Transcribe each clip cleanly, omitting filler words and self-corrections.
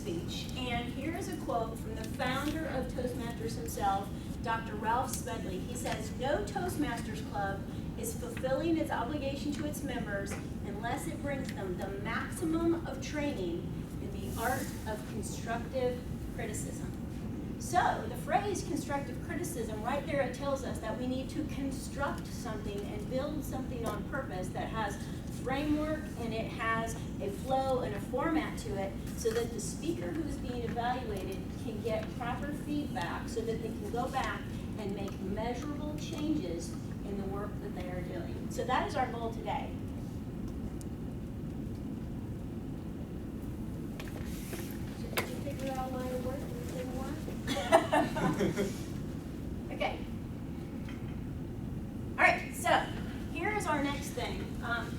speech. And here's a quote from the founder of Toastmasters himself, Dr. Ralph Smedley. He says, "No Toastmasters club is fulfilling its obligation to its members unless it brings them the maximum of training in the art of constructive criticism." So the phrase constructive criticism, right there, it tells us that we need to construct something and build something on purpose that has framework and it has a flow and a format to it, so that the speaker who is being evaluated can get proper feedback so that they can go back and make measurable changes in the work that they are doing. So that is our goal today. So did you figure out why it worked and it didn't work? Okay. All right, so here is our next thing.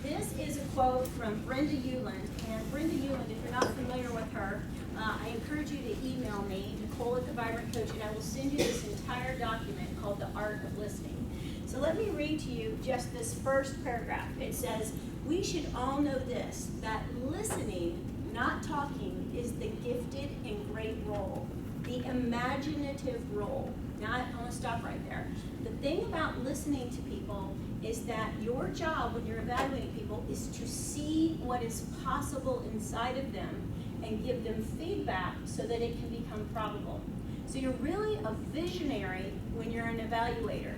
This is a quote from Brenda Euland. And Brenda Euland, if you're not familiar with her, I encourage you to email me, Nicole at The Vibrant Coach, and I will send you this entire document called The Art of Listening. So let me read to you just this first paragraph. It says, "We should all know this, that listening, not talking, is the gifted and great role, the imaginative role." Now, I want to stop right there. The thing about listening to people is that your job when you're evaluating people is to see what is possible inside of them and give them feedback so that it can become probable. So you're really a visionary when you're an evaluator.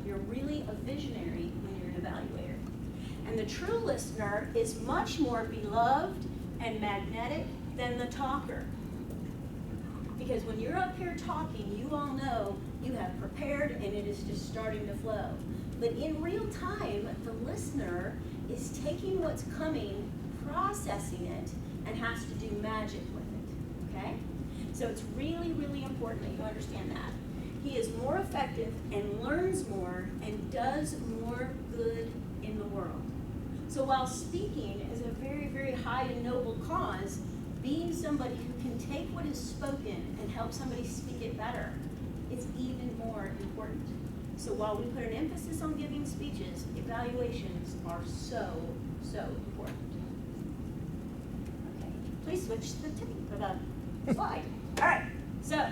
You're really a visionary when you're an evaluator. And the true listener is much more beloved and magnetic than the talker. Because when you're up here talking, you all know you have prepared and it is just starting to flow. But in real time, the listener is taking what's coming, processing it, and has to do magic with it, okay? So it's really, really important that you understand that. He is more effective and learns more and does more good in the world. So while speaking is a very, very high and noble cause, being somebody who can take what is spoken and help somebody speak it better is even more important. So while we put an emphasis on giving speeches, evaluations are so, so important. Okay, please switch the slide. All right, so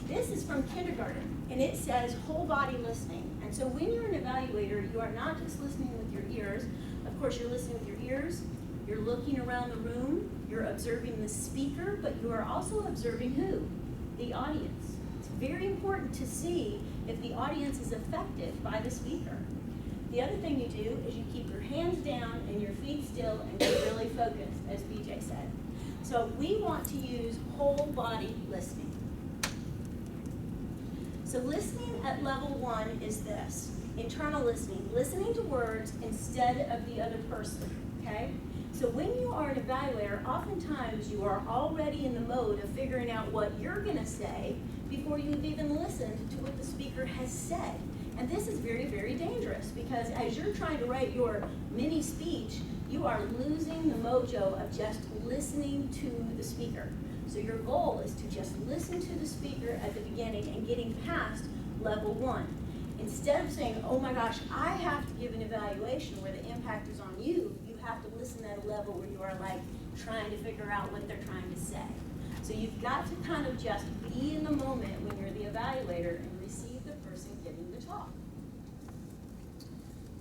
this is from kindergarten, and it says whole body listening. And so when you're an evaluator, you are not just listening with your ears. Of course, you're listening with your ears. You're looking around the room. You're observing the speaker, but you are also observing who? The audience. It's very important to see if the audience is affected by the speaker. The other thing you do is you keep your hands down and your feet still and you're really focused, as BJ said. So we want to use whole body listening. So listening at level 1 is this: internal listening, listening to words instead of the other person, okay? So when you are an evaluator, oftentimes you are already in the mode of figuring out what you're gonna say before you've even listened to what the speaker has said. And this is very, very dangerous, because as you're trying to write your mini speech, you are losing the mojo of just listening to the speaker. So your goal is to just listen to the speaker at the beginning and getting past level 1. Instead of saying, oh my gosh, I have to give an evaluation where the impact is on you, you have to listen at a level where you are like trying to figure out what they're trying to say. So you've got to kind of just be in the moment when you're the evaluator and receive the person giving the talk.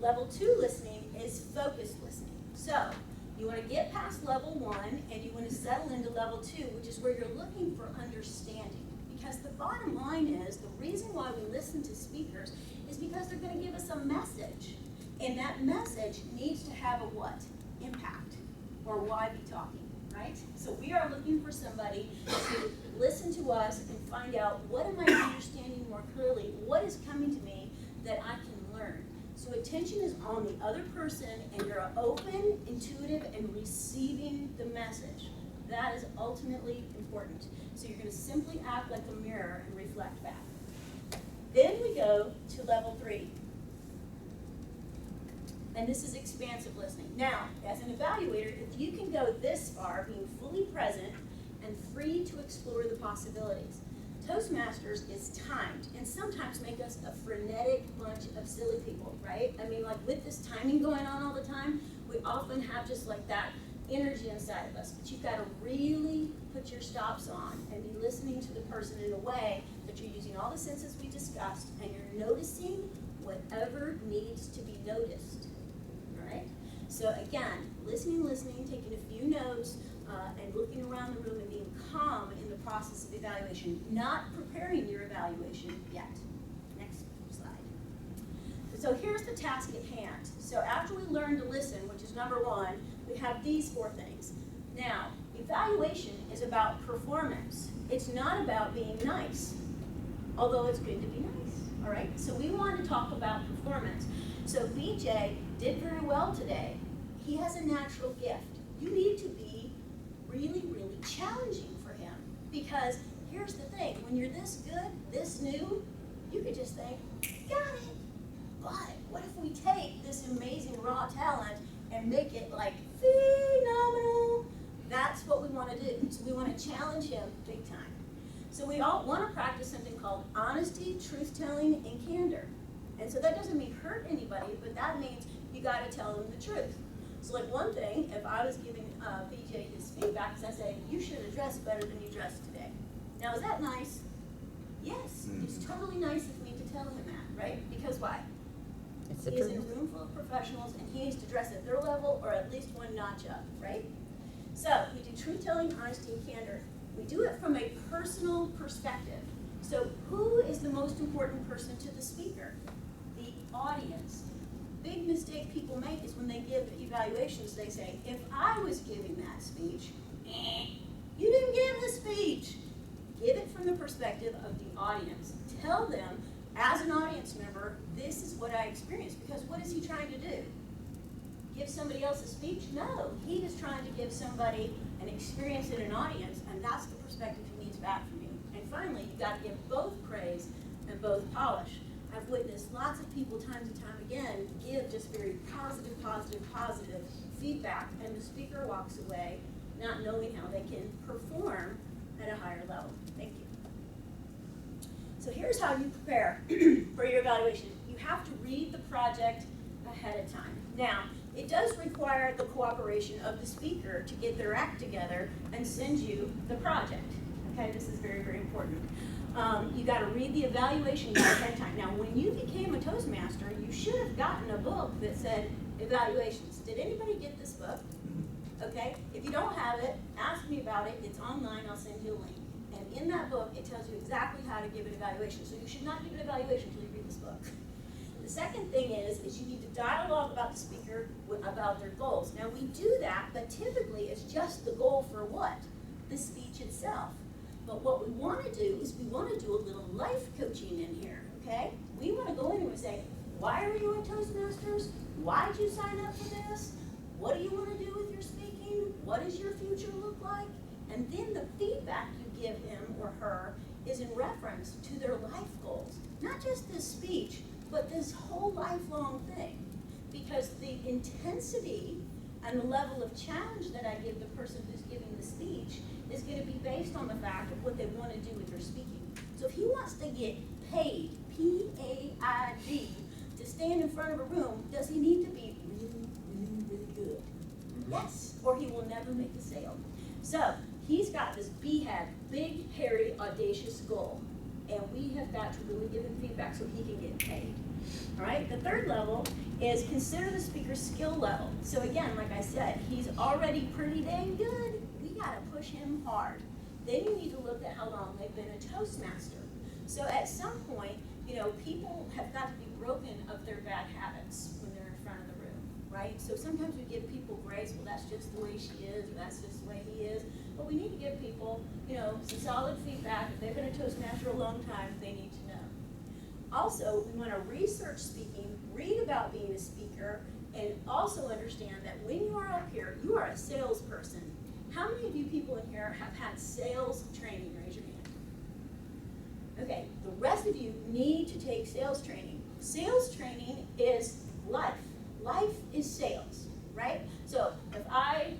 Level 2 listening is focused listening. So you want to get past level 1 and you want to settle into level 2, which is where you're looking for understanding. Because the bottom line is, the reason why we listen to speakers is because they're going to give us a message. And that message needs to have a what? Impact. Or why be talking, right? So we are looking for somebody to listen to us and find out, what am I understanding more clearly? What is coming to me that I can learn? So attention is on the other person, and you're open, intuitive, and receiving the message. That is ultimately important. So you're going to simply act like a mirror and reflect back. Then we go to level 3. And this is expansive listening. Now, as an evaluator, if you can go this far, being fully present and free to explore the possibilities, Toastmasters is timed, and sometimes make us a frenetic bunch of silly people, right? I mean, like with this timing going on all the time, we often have just like that energy inside of us. But you've got to really put your stops on and be listening to the person in a way that you're using all the senses we discussed and you're noticing whatever needs to be noticed. All right? So again, listening, taking a few notes, and looking around the room and being calm in the process of evaluation, not preparing your evaluation yet. Next slide. So here's the task at hand. So after we learn to listen, which is number one, we have these 4 things. Now, evaluation is about performance. It's not about being nice, although it's good to be nice, all right? So we want to talk about performance. So BJ did very well today. He has a natural gift. You need to be really, really challenging for him, because here's the thing, when you're this good, this new, you could just think, got it. But what if we take this amazing raw talent and make it like phenomenal? That's what we want to do. So we want to challenge him big time. So we all want to practice something called honesty, truth-telling, and candor. And so that doesn't mean hurt anybody, but that means you got to tell them the truth. So like one thing, if I was giving BJ his feedback, is I say, you should have dressed better than you dressed today. Now, is that nice? Yes. It's totally nice of me to tell him that, right? Because why? He's in a room full of professionals, and he needs to dress at their level or at least one notch up, right? So we do truth-telling, honesty, and candor. We do it from a personal perspective. So who is the most important person to the speaker? The audience. Big mistake people make is when they give evaluations, they say, if I was giving that speech, you didn't give the speech. Give it from the perspective of the audience. Tell them, as an audience member, this is what I experienced. Because what is he trying to do? Give somebody else a speech? No, he is trying to give somebody an experience in an audience, and that's the perspective he needs back from you. And finally, you've got to give both praise and both polish. I've witnessed lots of people times and time again give just very positive feedback, and the speaker walks away not knowing how they can perform at a higher level. Thank you. So here's how you prepare for your evaluation. You have to read the project ahead of time. Now, it does require the cooperation of the speaker to get their act together and send you the project. Okay, this is very, very important. You got to read the evaluation guide ahead of time. Now, when you became a Toastmaster, you should have gotten a book that said evaluations. Did anybody get this book? Okay, if you don't have it, ask me about it. It's online. I'll send you a link. And in that book, it tells you exactly how to give an evaluation. So you should not give an evaluation until you read this book. The second thing is you need to dialogue about the speaker, about their goals. Now, we do that, but typically it's just the goal for what? The speech itself. But what we want to do is we want to do a little life coaching in here, okay? We want to go in and we say, why are you in Toastmasters? Why did you sign up for this? What do you want to do with your speaking? What does your future look like? And then the feedback you give him or her is in reference to their life goals. Not just this speech, but this whole lifelong thing. Because the intensity and the level of challenge that I give the person who's giving the speech is going to be based on the fact of what they want to do with their speaking. So if he wants to get paid, P-A-I-D, to stand in front of a room, does he need to be really, really, really good? Yes, or he will never make a sale. So he's got this BHAG, big, hairy, audacious goal. And we have got to really give him feedback so he can get paid. All right, the third level is consider the speaker's skill level. So again, like I said, he's already pretty dang good. We got to push him hard. Then you need to look at how long they've been a Toastmaster. So at some point, people have got to be broken of their bad habits when they're in front of the room, right? So sometimes we give people grace, well, that's just the way she is, or that's just the way he is. But we need to give people, some solid feedback. If they've been a Toastmaster a long time, they need to know. Also, we want to research speaking, read about being a speaker, and also understand that when you are up here, you are a salesperson. How many of you people in here have had sales training? Raise your hand. Okay, the rest of you need to take sales training. Sales training is life. Life is sales, right? So if I,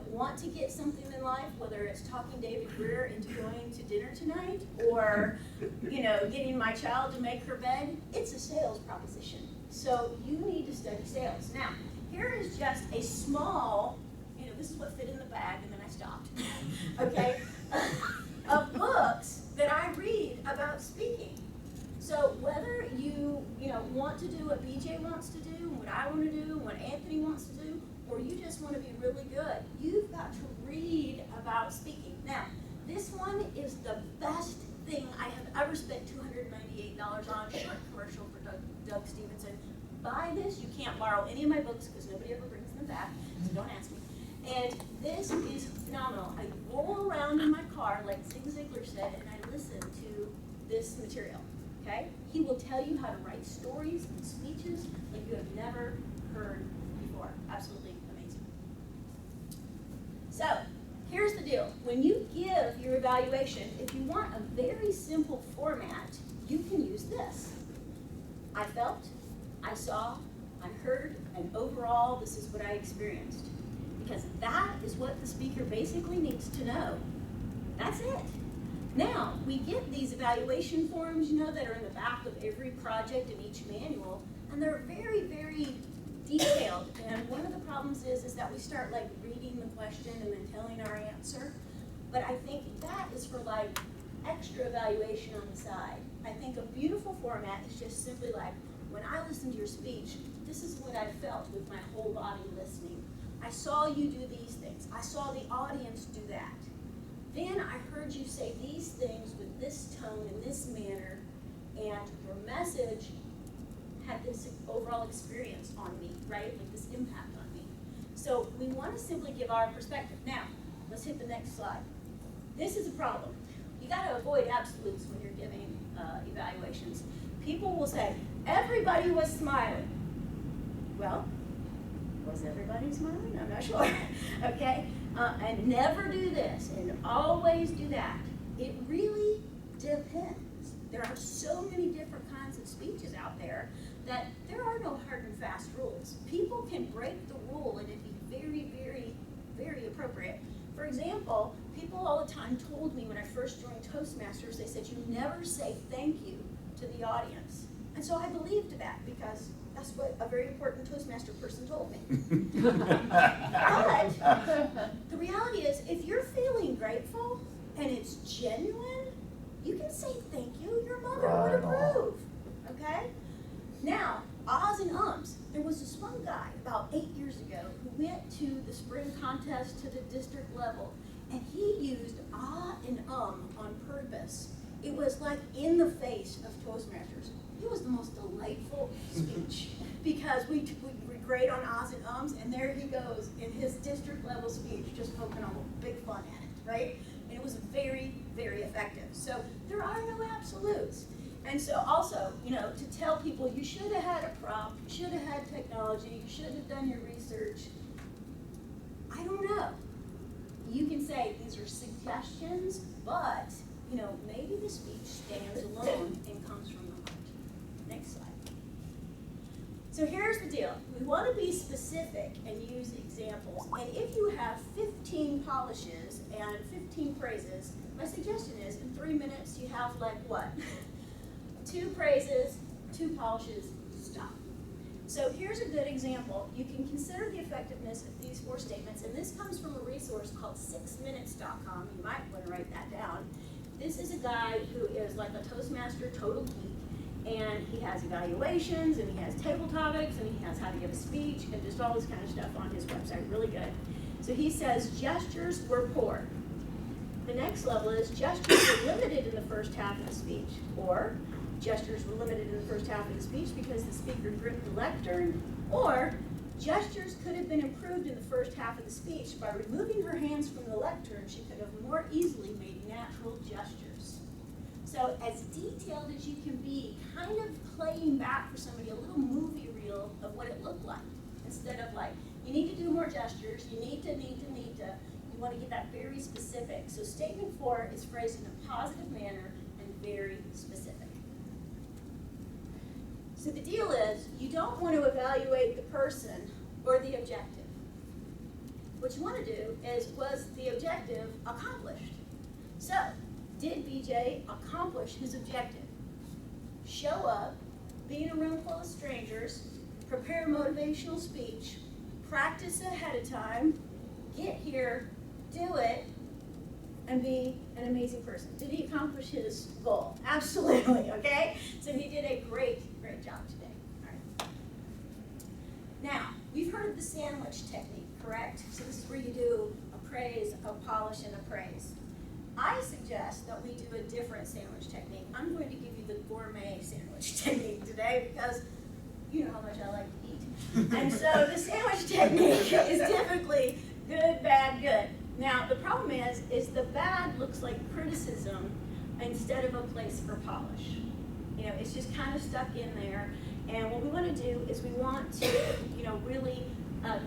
want to get something in life, whether it's talking David Greer into going to dinner tonight or, getting my child to make her bed, it's a sales proposition. So you need to study sales. Now, here is just a small, this is what fit in the bag, and then I stopped. Okay, to do what BJ wants to do, and what I want to do, and what Anthony wants to do, or you just want to be really good, you've got to read about speaking. Now, this one is the best thing I have ever spent $298 on. Short commercial for Doug Stevenson. Buy this. You can't borrow any of my books because nobody ever brings them back, so don't ask me. And this is phenomenal. I roll around in my car, like Zig Ziglar said, and I listen to this material. Okay? He will tell you how to write stories and speeches like you have never heard before. Absolutely amazing. So, here's the deal. When you give your evaluation, if you want a very simple format, you can use this. I felt, I saw, I heard, and overall, this is what I experienced. Because that is what the speaker basically needs to know. That's it. Now, we get these evaluation forms, that are in the back of every project in each manual, and they're very, very detailed. And one of the problems is that we start like reading the question and then telling our answer. But I think that is for like extra evaluation on the side. I think a beautiful format is just simply like, when I listened to your speech, this is what I felt with my whole body listening. I saw you do these things. I saw the audience do that. Then I heard you say these things with this tone and this manner, and your message had this overall experience on me, right? Like this impact on me. So we want to simply give our perspective. Now, let's hit the next slide. This is a problem. You got to avoid absolutes when you're giving evaluations. People will say, everybody was smiling. Well, was everybody smiling? I'm not sure. Okay? And never do this, and always do that. It really depends. There are so many different kinds of speeches out there that there are no hard and fast rules. People can break the rule and it'd be very, very, very appropriate. For example, people all the time told me when I first joined Toastmasters, they said, you never say thank you to the audience. And so I believed that because that's what a very important Toastmaster person told me. But the reality is, if you're feeling grateful and it's genuine, you can say thank you. Your mother would approve. Okay? Now, ahs and ums. There was this one guy about 8 years ago who went to the spring contest to the district level, and he used ah and on purpose. It was like in the face of Toastmasters. It was the most delightful speech because we grade on ahs and ums, and there he goes in his district level speech, just poking a big fun at it, right? And it was very, very effective. So there are no absolutes. And so also, to tell people you should have had a prompt, you should have had technology, you should have done your research. I don't know. You can say these are suggestions, but maybe the speech stands alone and comes from the heart. Next slide. So here's the deal. We want to be specific and use examples. And if you have 15 polishes and 15 praises, my suggestion is in 3 minutes you have like what? 2 praises, 2 polishes, stop. So here's a good example. You can consider the effectiveness of these 4 statements, and this comes from a resource called 6minutes.com. You might want to write that down. This is a guy who is like a Toastmaster total geek, and he has evaluations, and he has table topics, and he has how to give a speech, and just all this kind of stuff on his website. Really good. So he says gestures were poor. The next level is gestures were limited in the first half of the speech, or gestures were limited in the first half of the speech because the speaker gripped the lectern, or gestures could have been improved in the first half of the speech. By removing her hands from the lectern, she could have more easily made natural gestures. So as detailed as you can be, kind of playing back for somebody a little movie reel of what it looked like, instead of like, you need to do more gestures, you need to, you want to get that very specific. So statement 4 is phrased in a positive manner and very specific. So the deal is, you don't want to evaluate the person or the objective. What you want to do is, was the objective accomplished? So, did BJ accomplish his objective? Show up, be in a room full of strangers, prepare a motivational speech, practice ahead of time, get here, do it, and be an amazing person. Did he accomplish his goal? Absolutely, okay? So he did a great job today. All right. Now, we've heard of the sandwich technique, correct? So this is where you do a praise, a polish, and a praise. I suggest that we do a different sandwich technique. I'm going to give you the gourmet sandwich technique today because you know how much I like to eat. And so the sandwich technique is typically good, bad, good. Now, the problem is the bad looks like criticism instead of a place for polish. You know, it's just kind of stuck in there. And what we want to do is we want to, really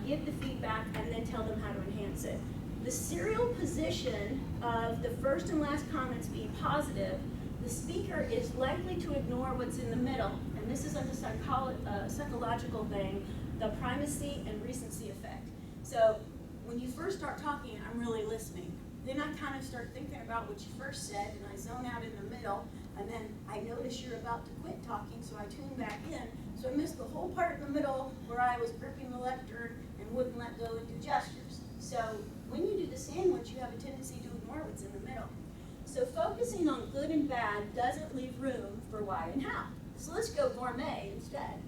give the feedback and then tell them how to enhance it. The serial position of the first and last comments being positive, the speaker is likely to ignore what's in the middle. And this is a psychological thing, the primacy and recency effect. So when you first start talking, I'm really listening. Then I kind of start thinking about what you first said, and I zone out in the middle, and then I notice you're about to quit talking, so I tune back in. So I missed the whole part in the middle where I was gripping the lectern and wouldn't let go and do gestures. So when you do the sandwich, you have a tendency to ignore what's in the middle. So focusing on good and bad doesn't leave room for why and how. So let's go gourmet instead.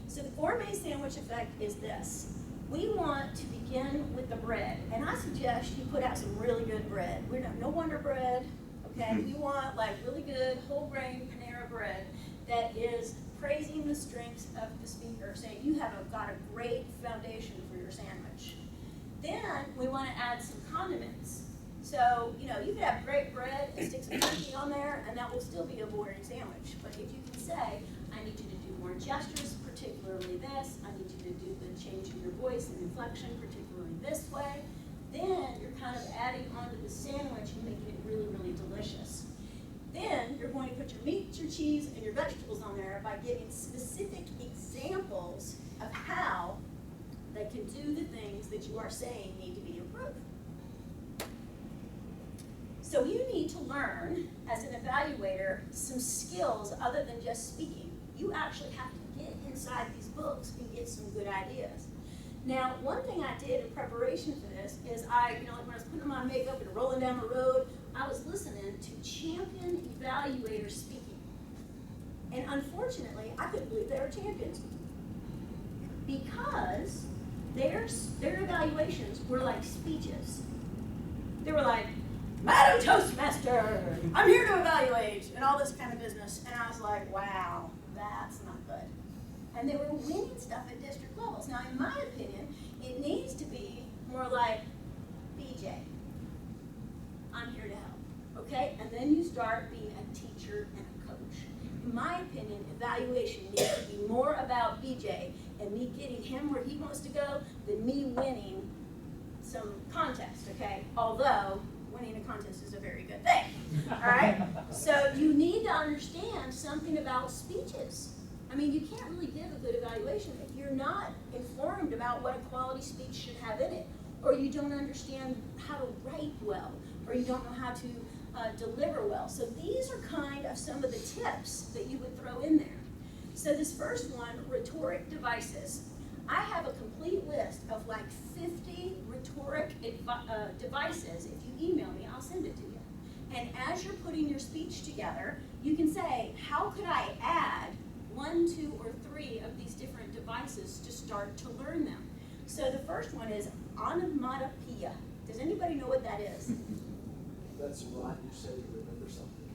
So the gourmet sandwich effect is this. We want to begin with the bread, and I suggest you put out some really good bread. We don't no Wonder Bread, okay? We want like really good whole grain Panera bread that is praising the strengths of the speaker, saying you have got a great foundation for your sandwich. Then we want to add some condiments. So, you could have great bread and stick some turkey on there, and that will still be a boring sandwich. But if you can say, I need you to do more gestures, particularly this, I need you to do the change in your voice and inflection, particularly this way, then you're kind of adding onto the sandwich and making it really, really delicious. Then you're going to put your meat, your cheese, and your vegetables on there by giving specific examples of how they can do the things that you are saying need to be improved. So you need to learn, as an evaluator, some skills other than just speaking. You actually have to get inside these books and get some good ideas. Now, one thing I did in preparation for this is when I was putting on my makeup and rolling down the road, I was listening to champion evaluators speaking. And unfortunately, I couldn't believe they were champions because their evaluations were like speeches. They were like, Madam Toastmaster, I'm here to evaluate, and all this kind of business. And I was like, wow, that's not good. And they were winning stuff at district levels. Now, in my opinion, it needs to be more like, BJ, I'm here to help, okay? And then you start being a teacher and a coach. In my opinion, evaluation needs to be more about BJ and me getting him where he wants to go than me winning some contest, okay? Although, winning a contest is a very good thing, all right? So you need to understand something about speeches. I mean, you can't really give a good evaluation if you're not informed about what a quality speech should have in it, or you don't understand how to write well, or you don't know how to deliver well. So these are kind of some of the tips that you would throw in there. So this first one, rhetoric devices. I have a complete list of like 50 rhetoric devices. If you email me, I'll send it to you. And as you're putting your speech together, you can say, how could I add 1, 2, or 3 of these different devices to start to learn them? So the first one is onomatopoeia. Does anybody know what that is? That's right, you say you remember something.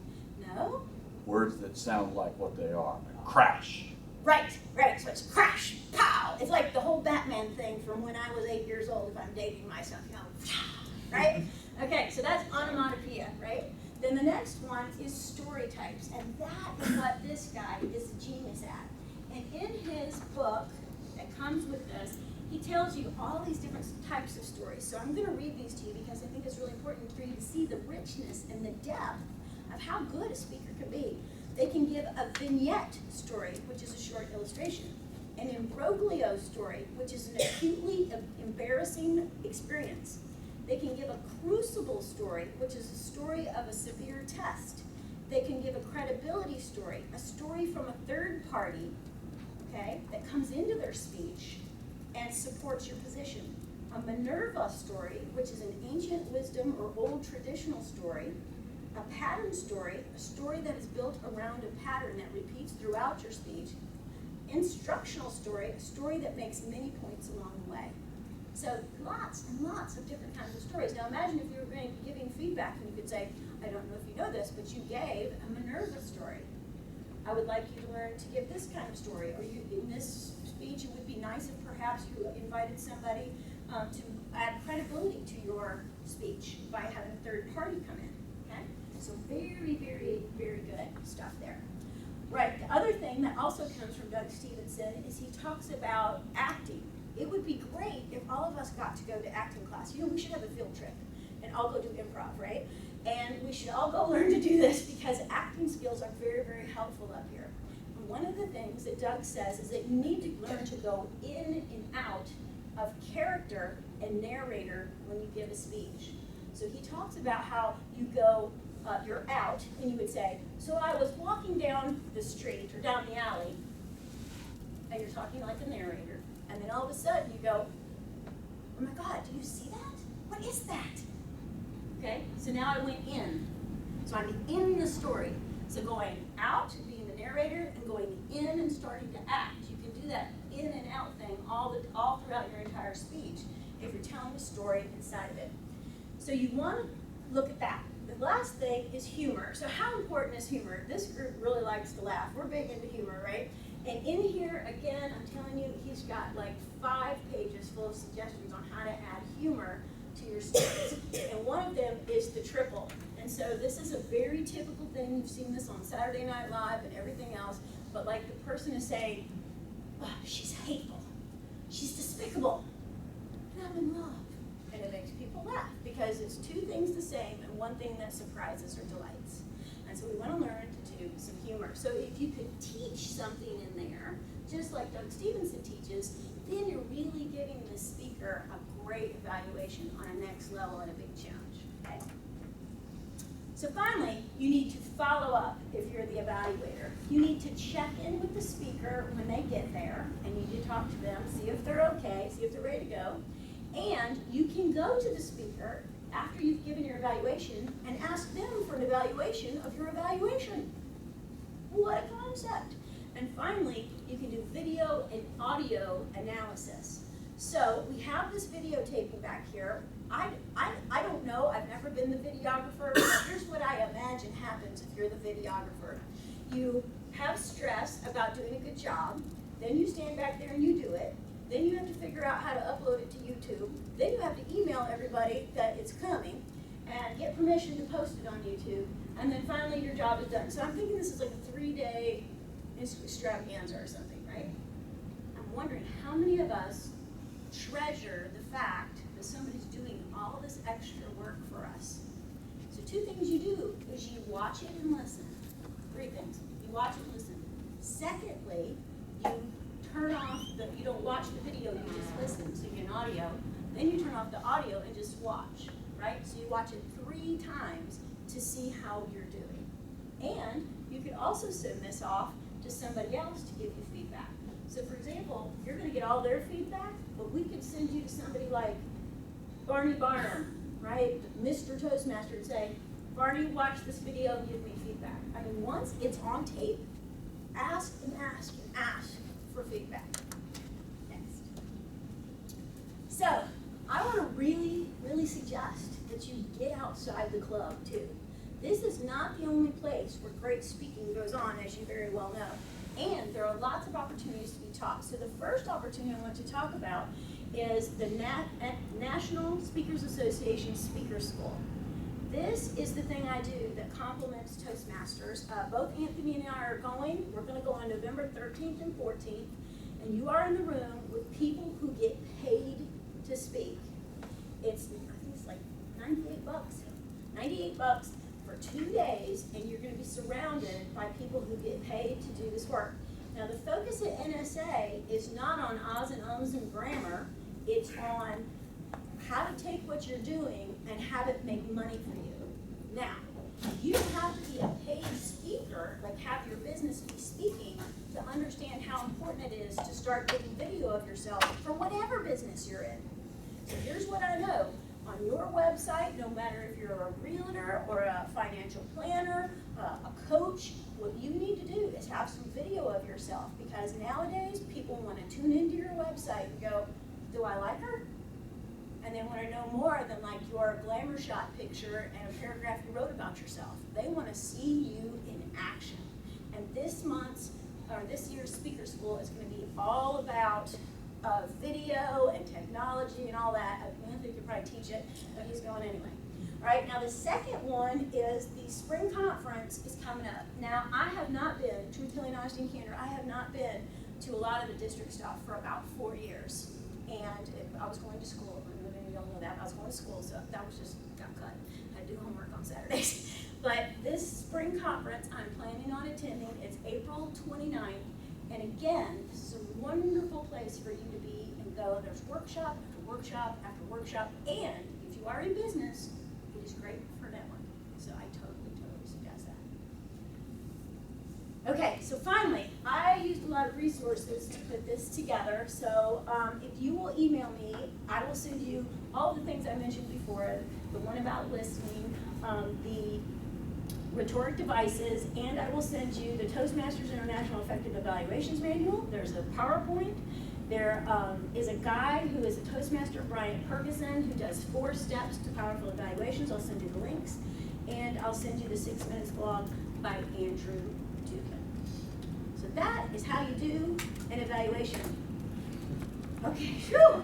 No? Words that sound like what they are. Crash. Right. So it's crash, pow. It's like the whole Batman thing from when I was 8 years old, if I'm dating myself, right? Okay, so that's onomatopoeia, right? Then the next one is story types, and that is what this guy is a genius at. And in his book that comes with this, he tells you all these different types of stories. So I'm going to read these to you because I think it's really important for you to see the richness and the depth of how good a speaker can be. They can give a vignette story, which is a short illustration, an imbroglio story, which is an acutely embarrassing experience. They can give a crucible story, which is a story of a severe test. They can give a credibility story, a story from a third party, okay, that comes into their speech and supports your position. A Minerva story, which is an ancient wisdom or old traditional story. A pattern story, a story that is built around a pattern that repeats throughout your speech. instructional story, a story that makes many points along the way. So lots and lots of different kinds of stories. Now imagine if you were giving feedback and you could say, I don't know if you know this, but you gave a Minerva story. I would like you to learn to give this kind of story. Or you, in this speech, it would be nice if perhaps you invited somebody to add credibility to your speech by having a third party come in. Okay? So very, very, very good stuff there. Right, the other thing that also comes from Doug Stevenson is he talks about acting. It would be great if all of us got to go to acting class. You know, we should have a field trip and all go do improv, right? And we should all go learn to do this because acting skills are very, very helpful up here. And one of the things that Doug says is that you need to learn to go in and out of character and narrator when you give a speech. So he talks about how you go, you're out, and you would say, so I was walking down the street or down the alley, and you're talking like a narrator, and then all of a sudden you go, oh my God, do you see that? What is that? Okay, so now I went in. So I'm in the story. So going out, being the narrator, and going in and starting to act. You can do that in and out thing all throughout your entire speech if you're telling a story inside of it. So you want to look at that. The last thing is humor. So how important is humor? This group really likes to laugh. We're big into humor, right? And in here, again, I'm telling you, he's got like 5 pages full of suggestions on how to add humor to your stories. And one of them is the triple. And so this is a very typical thing. You've seen this on Saturday Night Live and everything else. But like the person is saying, oh, she's hateful. She's despicable. And I'm in love. And it makes people laugh because it's 2 things the same and 1 thing that surprises or delights. And so we want to learn to do some humor. So if you could teach something in there, just like Doug Stevenson teaches, then you're really giving the speaker a great evaluation on a next level and a big challenge. Okay? So finally, you need to follow up if you're the evaluator. You need to check in with the speaker when they get there, and you need to talk to them, see if they're okay, see if they're ready to go. And you can go to the speaker after you've given your evaluation and ask them for an evaluation of your evaluation. What a concept. And finally, you can do video and audio analysis. So we have this videotaping back here. I don't know, I've never been the videographer, but here's what I imagine happens if you're the videographer. You have stress about doing a good job, then you stand back there and you do it, then you have to figure out how to upload it to YouTube, then you have to email everybody that it's coming, and get permission to post it on YouTube, and then finally your job is done. So I'm thinking this is like a 3-day extravaganza or something, right? I'm wondering how many of us treasure the fact that somebody's doing all this extra work for us. So 2 things you do is you watch it and listen. 3 things. You watch it and listen. Secondly, you turn off you don't watch the video, you just listen, so you get an audio. Then you turn off the audio and just watch, right? So you watch it 3 times to see how you're doing. And you can also send this off to somebody else to give you feedback. So for example, you're going to get all their feedback, but we could send you to somebody like Barney Barnum, right? Mr. Toastmaster, and say, Barney, watch this video and give me feedback. I mean, once it's on tape, ask and ask and ask for feedback. Next. So, I want to really, really suggest that you get outside the club too. This is not the only place where great speaking goes on, as you very well know. And there are lots of opportunities to be taught. So the first opportunity I want to talk about is the National Speakers Association Speaker School. This is the thing I do that complements Toastmasters. Both Anthony and I are going. We're going to go on November 13th and 14th. And you are in the room with people who get paid to speak. I think it's like $98. $98 for 2 days, and you're going to be surrounded by people who get paid to do this work. Now, the focus at NSA is not on ahs and ums and grammar. It's on how to take what you're doing and have it make money for you. Now, you don't have to be a paid speaker, like have your business be speaking, to understand how important it is to start getting video of yourself for whatever business you're in. So here's what I know. on your website, no matter if you're a realtor or a financial planner, a coach. What you need to do is have some video of yourself, because nowadays people want to tune into your website and go, do I like her? And they want to know more than like your glamour shot picture and a paragraph you wrote about yourself. They want to see you in action. And this year's speaker school is going to be all about video and technology and all that. Anthony could probably teach it, but he's going anyway. All right, now the second one is the spring conference is coming up. Now, I have not been, truth telling, honesty, and candor, I have not been to a lot of the district stuff for about 4 years. And I was going to school. I don't know if you all know that. I was going to school, so that was just got cut. I had to do homework on Saturdays. But this spring conference, I'm planning on attending. It's April 29th. And again, this is a wonderful place for you to be and go. There's workshop after workshop after workshop. And if you are in business, it is great for networking. So I totally suggest that. Okay, so finally, I used a lot of resources to put this together. So if you will email me, I will send you all the things I mentioned before, the one about listening, the rhetoric devices, and I will send you the Toastmasters International Effective Evaluations Manual. There's a PowerPoint. There is a guy who is a Toastmaster, Brian Ferguson, who does 4 steps to powerful evaluations. I'll send you the links. And I'll send you the 6 Minutes blog by Andrew Dukin. So that is how you do an evaluation. Okay, phew.